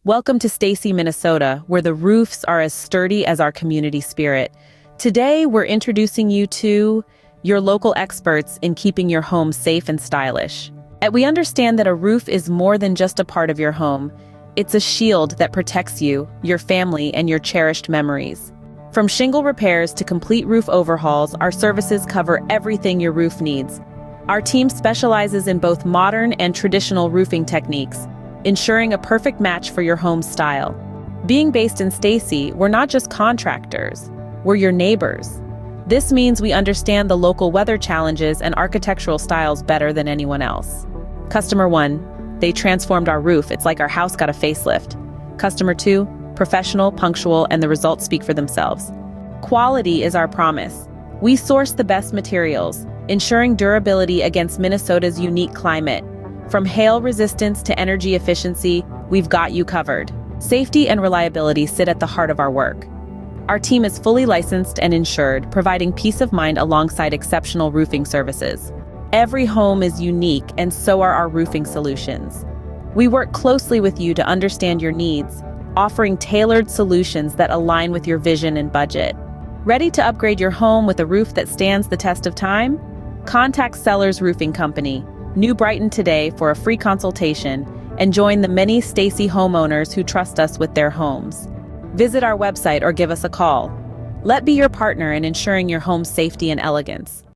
Welcome to Stacy, Minnesota, where the roofs are as sturdy as our community spirit. Today, we're introducing you to your local experts in keeping your home safe and stylish. We understand that a roof is more than just a part of your home. It's a shield that protects you, your family, and your cherished memories. From shingle repairs to complete roof overhauls, our services cover everything your roof needs. Our team specializes in both modern and traditional roofing techniques, ensuring a perfect match for your home style. Being based in Stacy, we're not just contractors, we're your neighbors. This means we understand the local weather challenges and architectural styles better than anyone else. Customer 1, they transformed our roof. It's like our house got a facelift. Customer 2, professional, punctual, and the results speak for themselves. Quality is our promise. We source the best materials, ensuring durability against Minnesota's unique climate. From hail resistance to energy efficiency, we've got you covered. Safety and reliability sit at the heart of our work. Our team is fully licensed and insured, providing peace of mind alongside exceptional roofing services. Every home is unique, and so are our roofing solutions. We work closely with you to understand your needs, offering tailored solutions that align with your vision and budget. Ready to upgrade your home with a roof that stands the test of time? Contact Sellers Roofing Company, New Brighton today for a free consultation and join the many Stacy homeowners who trust us with their homes. Visit our website or give us a call. Let be your partner in ensuring your home's safety and elegance.